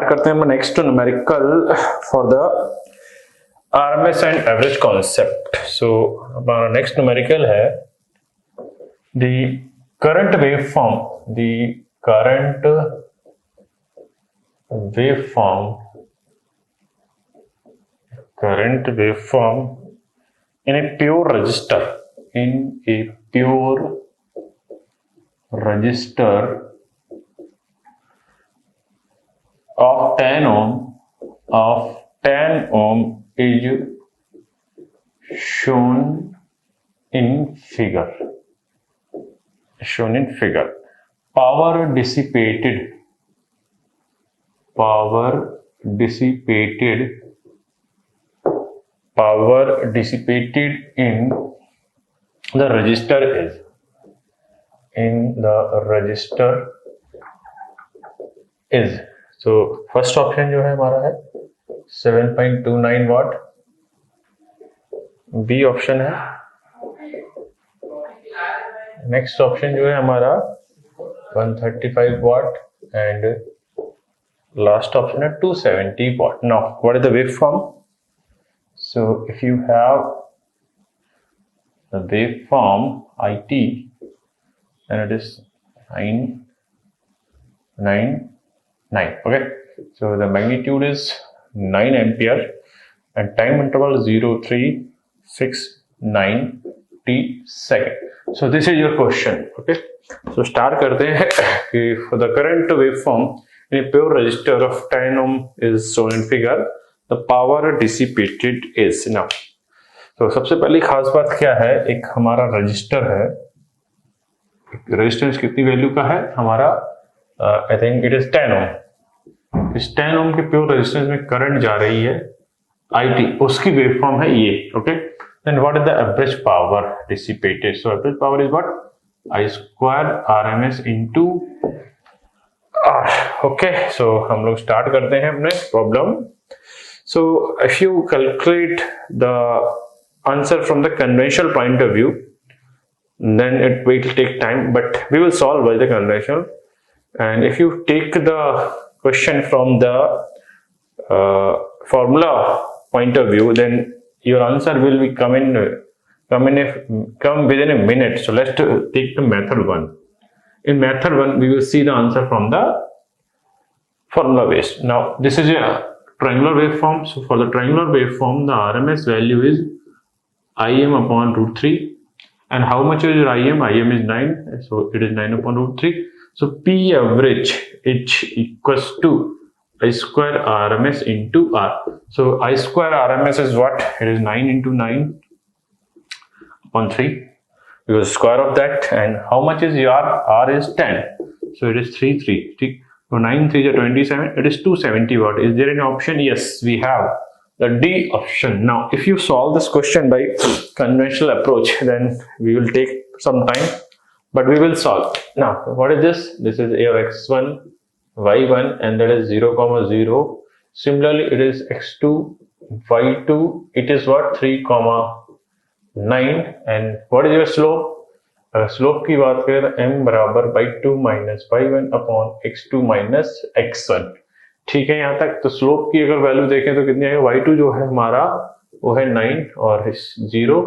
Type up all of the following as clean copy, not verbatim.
करते हैं next numerical for the RMS and average concept. So हमारा नेक्स्ट न्यूमेरिकल है the current waveform in a pure register of 10 ohm is shown in figure. Power dissipated in the register is so first option जो है हमारा है 7.29 वाट, B option है। Next option जो है हमारा 135 वाट एंड लास्ट ऑप्शन है 270 watt. Now what is the waveform? So if you have the waveform IT, then it is 999. Okay, so the magnitude is 9 ampere and time interval 0369 t second. So this is your question. Okay, so start करते हैं कि for the current waveform in a pure resistor of 10 ohm is shown in figure. The power dissipated is now. तो सबसे पहली खास बात क्या है, एक हमारा रजिस्टर है, रेजिस्टेंस कितनी वैल्यू का है हमारा, आई थिंक इट इज 10 ओम। इस 10 ओम के प्योर रेजिस्टेंस में करंट जा रही है IT, उसकी वेवफॉर्म है ये। Okay, then what is the average power dissipated? So average power is what, I square RMS into R। Okay, so हम लोग स्टार्ट करते हैं अपने problem. So if you calculate the answer from the conventional point of view, then it will take time, but we will solve by the conventional. And if you take the question from the formula point of view, then your answer will be come within a minute. So let's take the method 1. In method 1, we will see the answer from the formula based. Now this is a triangular waveform. So for the triangular waveform, the RMS value is Im upon root 3. And how much is your Im? Im is 9. So it is 9 upon root 3. So P average is equals to I square RMS into R. So I square RMS is what? It is 9 into 9 upon 3. Because square of that. And how much is your R is 10. So it is 3. So 9 3 is 27, it is 270 watt. Is there any option? Yes, we have the D option. Now, if you solve this question by conventional approach, then we will take some time, but we will solve. Now, what is this? This is your x1, y1, and that is 0, 0. Similarly, it is x2, y2. It is what? 3, 9. And what is your slope? Slope की बात करें तो m बराबर by 2 minus y1 upon x2 minus x1। ठीक है यहाँ तक। तो स्लोप की अगर वैल्यू देखें तो कितनी आएगी, y2 जो है हमारा वो है 9 और 0,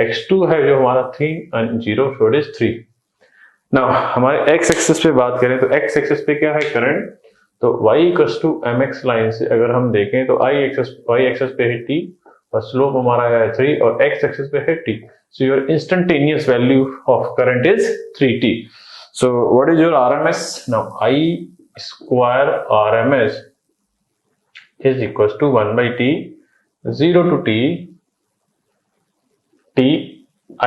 x2 है जो हमारा 3 and 0, so it is 3। Now हमारे x एक्सिस पे बात करें तो x एक्सिस पे क्या है करंट, तो y equals to mx line से अगर हम देखें तो y एक्सिस पे है t और स्लोप हमारा है 3 और x एक्सिस पे है t। So your instantaneous value of current is 3t. So what is your RMS? Now I square RMS is equals to 1 by t, 0 to t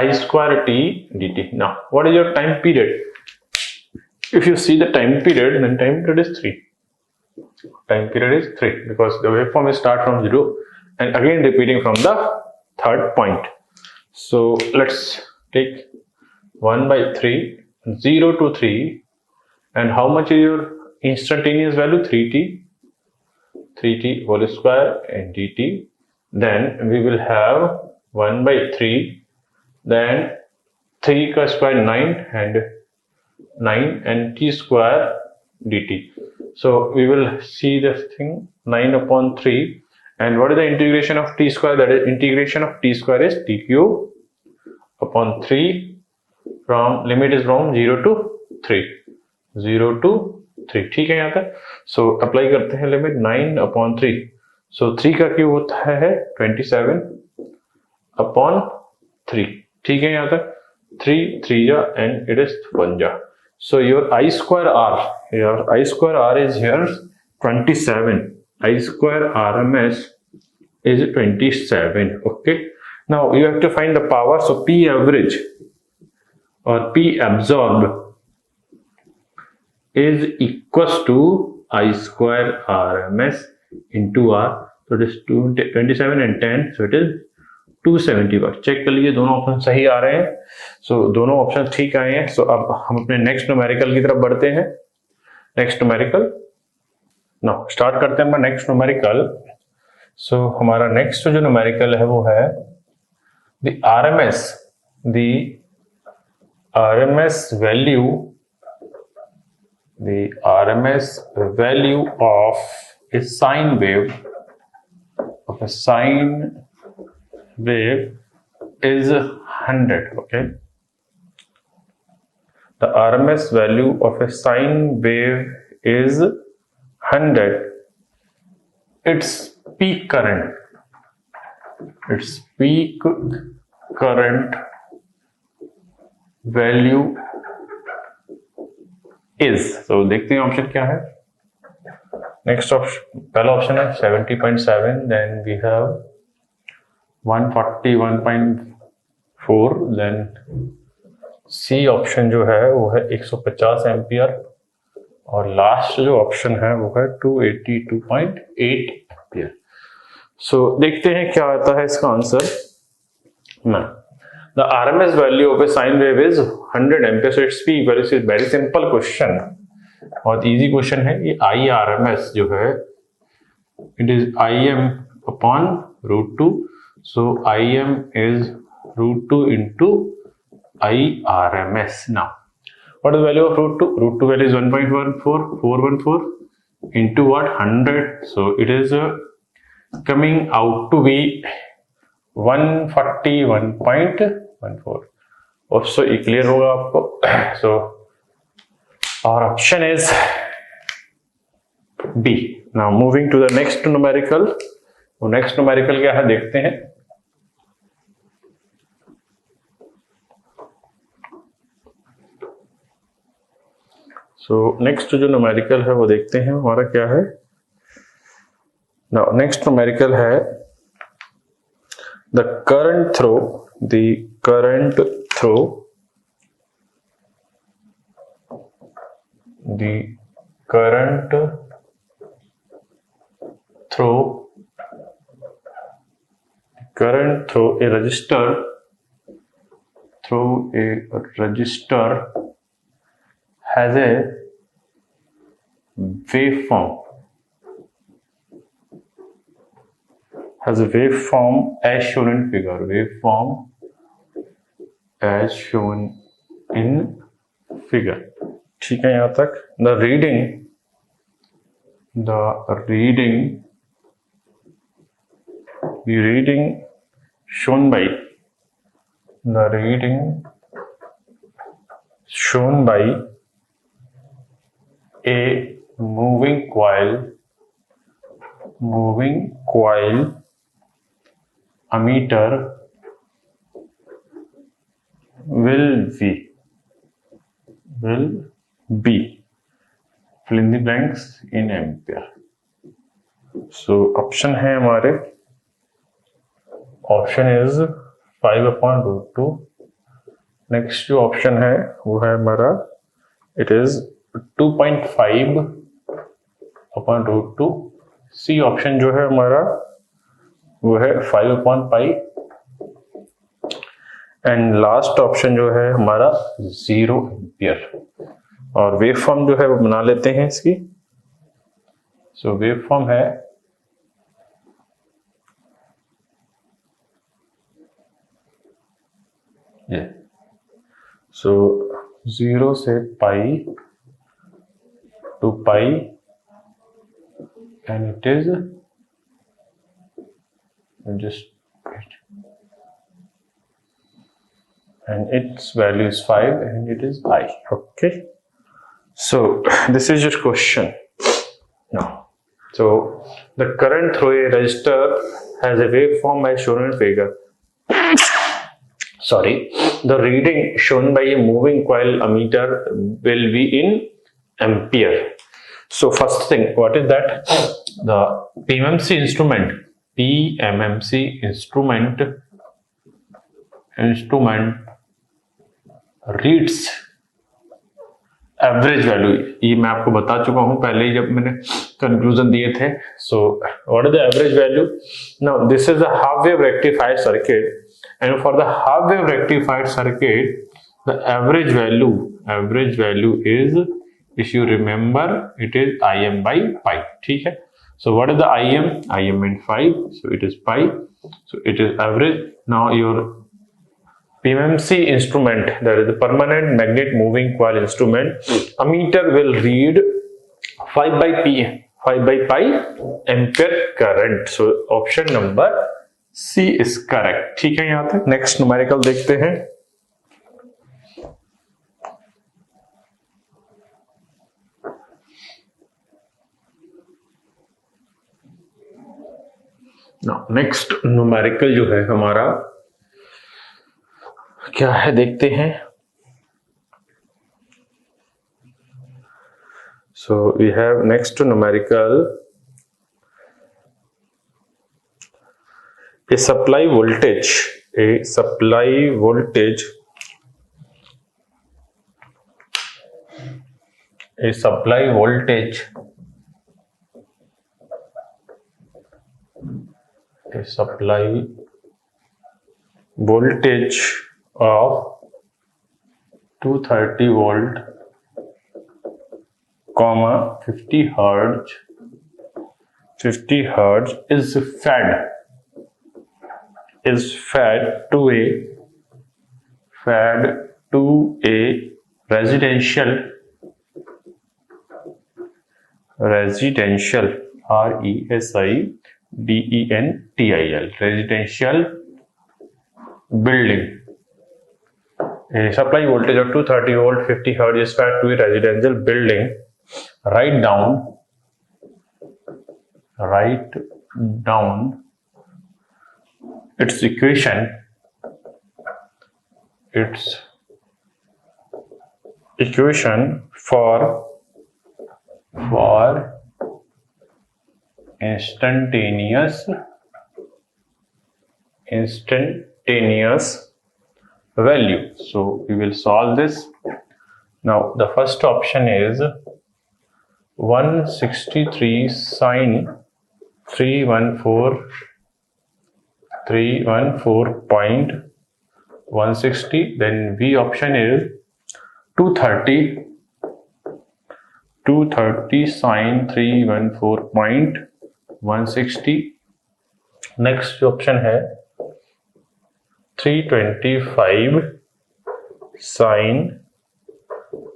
I square t dt. Now what is your time period? If you see the time period, then time period is 3. Time period is 3 because the waveform is start from 0 and again repeating from the third point. So let's take 1 by 3, 0 to 3, and how much is your instantaneous value? 3t whole square and dt. Then we will have 1 by 3, then 3 का square 9 and t square dt. So we will see this thing 9/3, and what is the integration of t square? That is integration of t square is t cube upon 3 from limit is from 0 to 3, 0 to 3, ठीक है यहाँ तक. So apply करते हैं limit 9/3. सो 3 का cube होता है 27/3, ठीक है यहाँ तक. 3 3 जा and it is 1 जा. So your I square R is here 27. I square RMS is 27. Okay. Now you have to find the power. So P average or P absorbed is equals to I square RMS into R. So it is 27 and 10. So it is 270 watt. Check कर लीजिए दोनों option सही आ रहे हैं. सो दोनों option ठीक आए हैं. सो अब हम अपने नेक्स्ट न्यूमेरिकल की तरफ बढ़ते हैं. नेक्स्ट न्यूमेरिकल नाउ स्टार्ट करते हैं नेक्स्ट न्यूमेरिकल. सो हमारा नेक्स्ट जो न्यूमेरिकल है वो है the RMS value of a sine wave is 100. Okay, the RMS value of a sine wave is 100. Its peak current value is. So देखते हैं option क्या है. नेक्स्ट ऑप्शन, पहला ऑप्शन है 70.7, then we have 141.4, then C option जो है वो है 150 एम्पियर, और लास्ट जो ऑप्शन है वो है 282.8 एम्पियर. सो देखते हैं क्या आता है इसका आंसर. ना the RMS value of a sine wave is 100 ampere. So it's P equal to, very simple question, बहुत इजी क्वेश्चन है. ये IRMS जो है it is IM upon √2. So IM is √2 into IRMS. Now, what is the value of √2? √2 value is 1.414 into what? 100. So it is coming out to be 141.14. So ये clear होगा आपको. So our option is B. Now moving to the next numerical. तो next numerical क्या है देखते हैं. So next जो numerical है वो देखते हैं हमारा क्या है. नाउ नेक्स्ट न्यूमेरिकल है the current throw a resistor has a waveform as shown in figure. ठीक है यहाँ तक. The reading shown by a moving coil ammeter will be fill in the blanks in ampere. So option है हमारे, option is 5/√2. Next जो option है वो है हमारा इट इज 2.5/√2. सी ऑप्शन जो है हमारा वो है 5/π, एंड लास्ट ऑप्शन जो है हमारा 0 एम्पियर. और वेव फॉर्म जो है वो बना लेते हैं इसकी. सो वेव फॉर्म है ये. सो 0 से π to π and it is just and its value is 5 and it is I. Okay, so this is your question now. So the current through a resistor has a waveform as shown in figure. Sorry, the reading shown by a moving coil ammeter will be in ampere. So first thing, what is that? The PMMC instrument reads average value. ये मैं आपको बता चुका हूं पहले ही जब मैंने conclusion दिए थे. So what is the average value? Now this is the half wave rectified circuit, and for the half wave rectified circuit the average value is, if you remember, it is Im by pi. ठीक है. So what is the Im meant 5, so it is pi, so it is average. Now your PMMC instrument, that is the permanent magnet moving coil instrument, ammeter will read 5 by pi ampere current. So option number C is correct. ठीक है. यहां तक next numerical देखते हैं. Next numerical जो है हमारा क्या है देखते हैं. So we have next numerical a supply voltage of 230 volt, 50 hertz is fed to a residential residential building. A supply voltage of 230 volt 50 hertz is fed to a residential building. Write down its equation for instantaneous value. So we will solve this. Now the first option is 163 sin 314.160. then B option is 230 sin 314.160. next option है 325 sin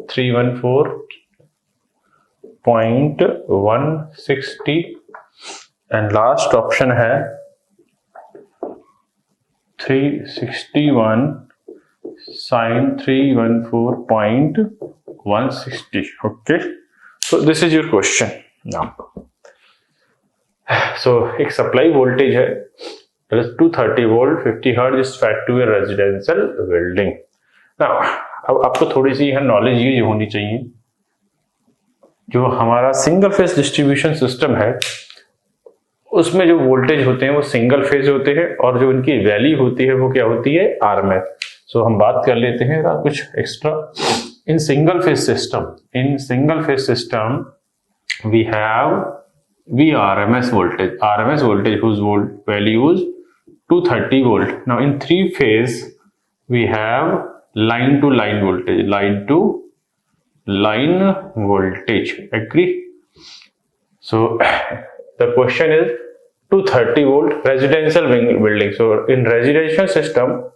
314.160. and last option है 361 sin 314.160. okay, so this is your question now. so एक supply voltage है 230 volt 50 hertz is fed to a residential building. now अब आपको थोड़ी सी यहाँ knowledge ये होनी चाहिए, जो हमारा सिंगल फेज डिस्ट्रीब्यूशन सिस्टम है उसमें जो वोल्टेज होते हैं वो सिंगल फेज होते हैं और जो उनकी वैल्यू होती है वो क्या होती है, आरएमएस. सो हम बात कर लेते हैं कुछ extra. In single phase system we have RMS voltage whose value is 230 volt. now in three phase we have line to line voltage. agree? so the question is 230 volt residential building. so in residential system,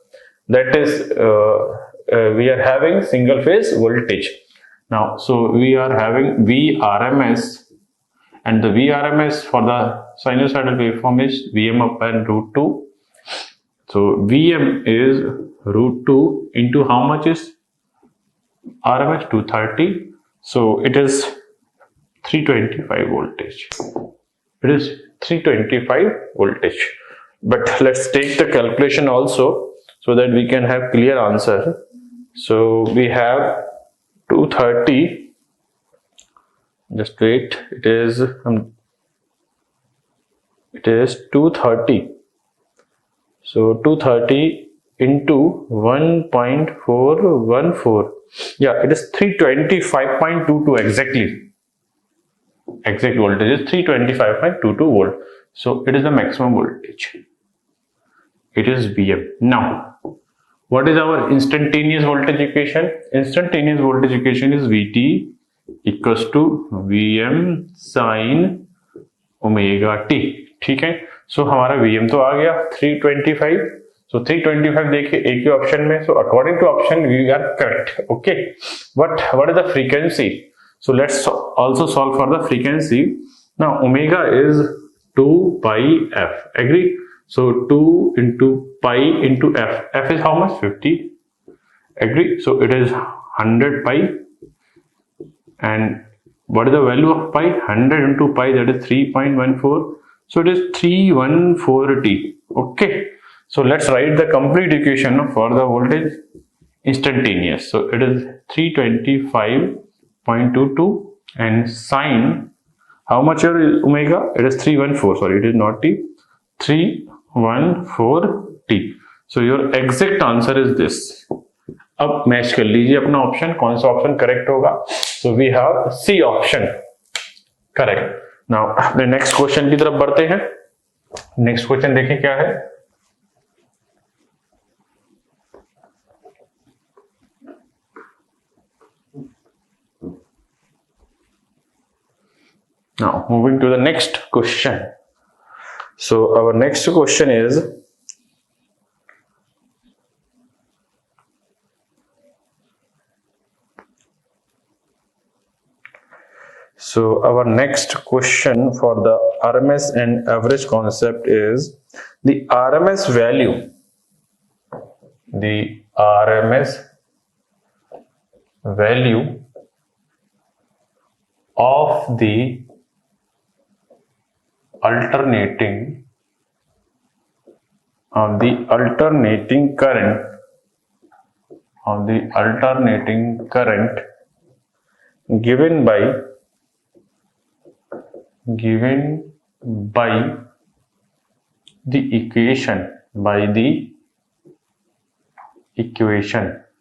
that is we are having single phase voltage. now so we are having VRMS and the VRMS for the sinusoidal waveform is Vm upon root 2. So Vm is root 2 into how much is RMS? 230. So it is 325 voltage. It is 325 voltage. But let's take the calculation also so that we can have clear answer. So we have 230. Just wait. It is 230. So 230 into 1.414. Yeah, it is 325.22 exactly. Exact voltage is 325.22 volt. So it is the maximum voltage. It is Vm. Now, what is our instantaneous voltage equation? Instantaneous voltage equation is Vt equals to Vm sin omega t. ठीक है. So हमारा Vm तो आ गया 325. So 325 देखिए एक ही option में. So according to option we are correct. Okay. What is the frequency? So let's also solve for the frequency. Now omega is 2 pi f. Agree? So 2 into pi into f. F is how much? 50. Agree? So it is 100 pi. And what is the value of pi? 100 into pi, that is 3.14. So it is 314t. Okay. So let's write the complete equation for the voltage instantaneous. So it is 325.22 and sine, how much is omega? It is 314. Sorry, it is not t. 314t. So your exact answer is this. अब match कर लीजिए अपना option, कौन सा option correct होगा. So we have C option correct. Now अपने next question की तरफ बढ़ते हैं. नेक्स्ट क्वेश्चन देखें क्या है. Now moving to the next question. So our next question is, so our next question for the RMS and average concept is the RMS value. The RMS value of the alternating current given by the equation,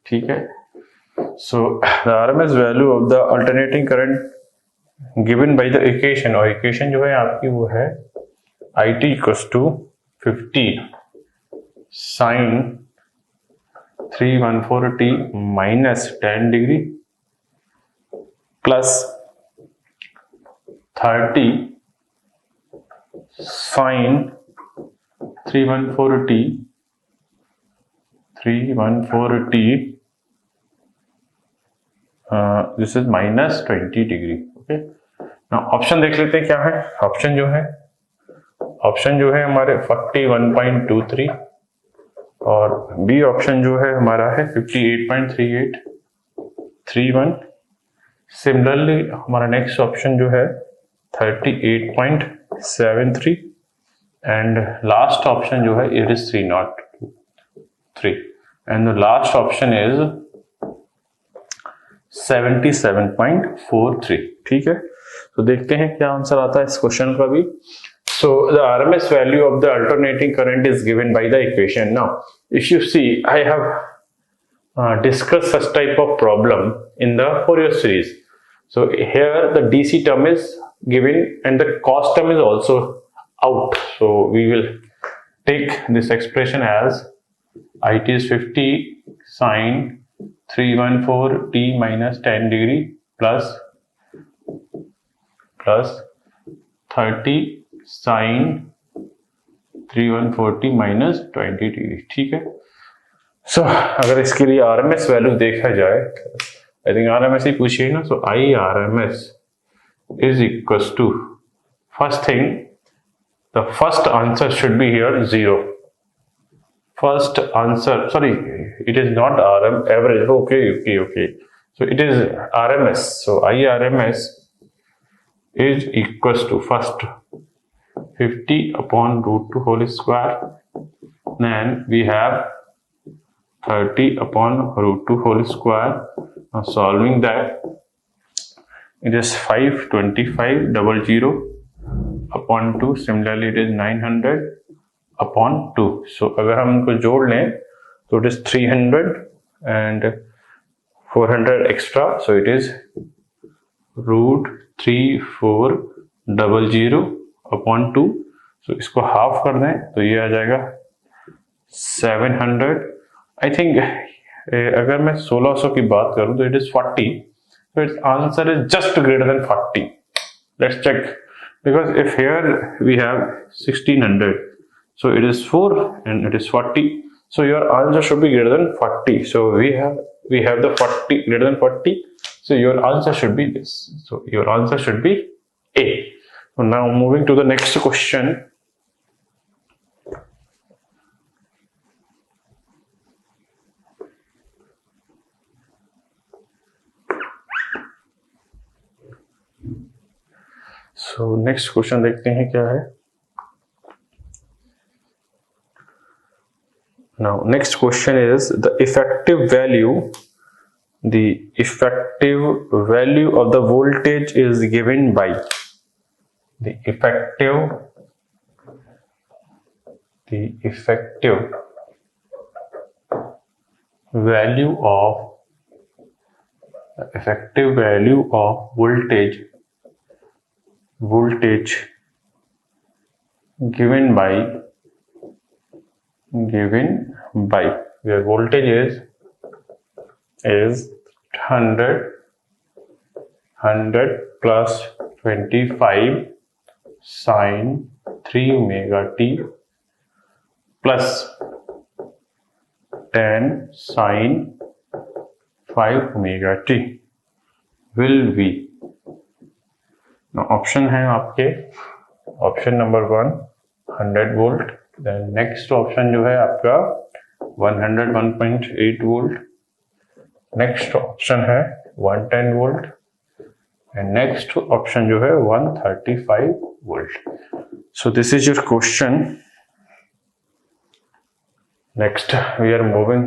ठीक है. So the RMS value of the alternating current given by the equation, और equation जो है आपकी वो है IT equals to 50 sin 314t minus 10 degree plus 30 sin 314t this is minus 20 degree. Okay. Now option देख लेते हैं क्या है. ऑप्शन जो है हमारे 41.23 और बी ऑप्शन जो है हमारा है 58.3831. सिमिलरली हमारा नेक्स्ट ऑप्शन जो है 38.73 एंड लास्ट ऑप्शन जो है it is 303 and the last option is 77.43. ठीक है. तो देखते हैं क्या आंसर आता है इस क्वेश्चन का भी. So the RMS value of the alternating current is given by the equation. Now, if you see, I have discussed such type of problem in the Fourier series. So here the DC term is given and the cos term is also out. So we will take this expression as IT is 50 sin 314t minus 10 degree plus 30 sin 314t minus 20 degree. ठीक है. सो अगर इसके लिए RMS value देखा जाए, I think RMS ही पूछिए ना. सो IRMS is equals to first thing, the first answer should be here 0. First answer, sorry, it is not average. Okay. So it is RMS. So IRMS is equals to first 50 upon root 2 whole square. Then we have 30 upon root 2 whole square. Now solving that, it is 52500 upon 2. Similarly, it is 900 upon 2. So अगर हम इनको जोड़ लें तो it is 300 and 400 extra. So it is root 3400 upon 2. So इसको half कर दें तो ये आ जाएगा 700. I think अगर मैं 1600 की बात करूं तो it is 40. So its answer is just greater than 40. Let's check, because if here we have 1600, so it is 4 and it is 40. So your answer should be greater than 40. So we have the 40 greater than 40. So your answer should be this. So your answer should be A. So now moving to the next question. So next question देखते हैं क्या है. Now next question is the effective value of the voltage is given by the effective value of voltage given by where voltage is 100 plus 25 sine 3 omega t plus 10 sine 5 omega t will be. Option है आपके, option number 1 100 volt, then next option जो है आपका 101.8 volt, next option है 110 volt and next option जो है 135 volt. So this is your question. Next we are moving.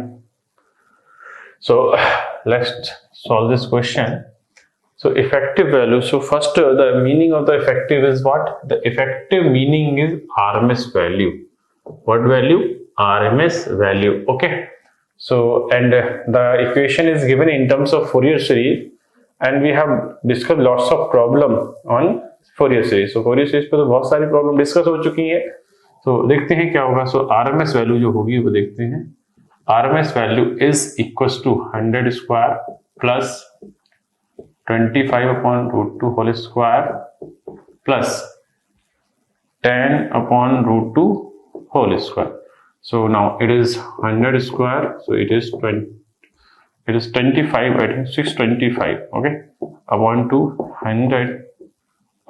So let's solve this question. So effective value. So first the meaning of the effective is what? The effective meaning is RMS value. What value? RMS value. Okay. So and the equation is given in terms of Fourier series, and we have discussed lots of problem on Fourier series. So Fourier series पे तो बहुत सारी problem discuss हो चुकी है. तो देखते हैं क्या होगा. So RMS value जो होगी वो देखते हैं. RMS value is equals to 100 square plus 25 upon root 2 whole square plus 10 upon root 2 whole square. So now it is 100 square. So it is 20. It is 25. I think 625. Okay, upon 2 100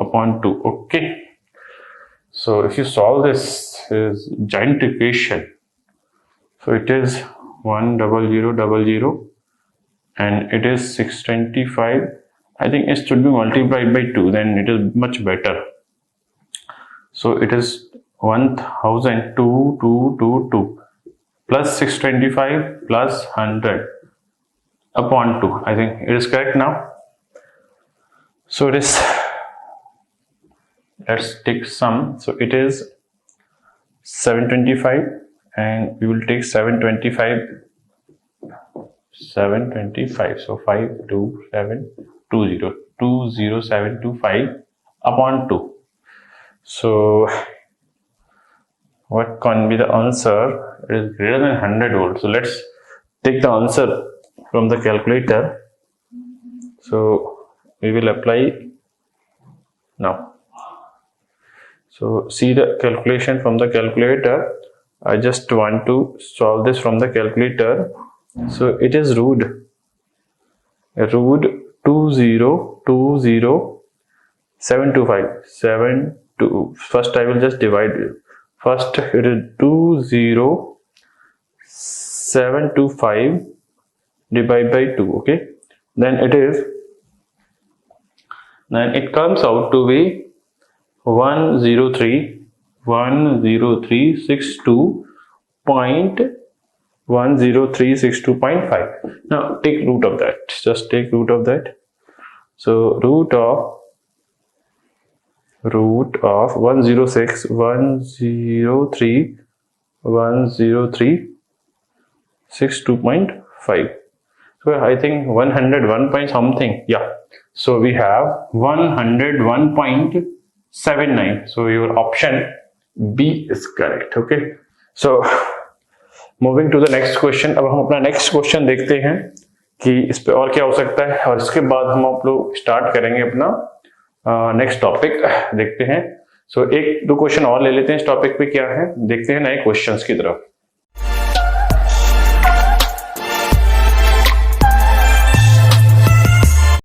upon 2. Okay. So if you solve this is giant equation. So it is 10000 and it is 625. I think it should be multiplied by 2, then it is much better. So it is 1222 plus 625 plus 100 upon 2. I think it is correct now. So it is, let's take sum. So it is 725 and we will take 725. So 20725 upon 2. So what can be the answer? It is greater than 100 volts. So let's take the answer from the calculator. So we will apply now. So see the calculation from the calculator. I just want to solve this from the calculator. So it is root 2020725 2. First I will just divide. First it is 20725 divided by 2. Okay, then it comes out to be 103.10362.5. Now take root of that. Just take root of that. So root of 106 103.62.5. So I think 101 point something. Yeah. So we have 101.79. So your option B is correct. Okay. So moving to the next question. अब हम अपना next question देखते हैं कि इस पे और क्या हो सकता है, और इसके बाद हम आप लोग स्टार्ट करेंगे अपना नेक्स्ट टॉपिक. देखते हैं. सो एक दो क्वेश्चन और ले लेते हैं इस टॉपिक पे क्या है, देखते हैं नए क्वेश्चंस की तरफ.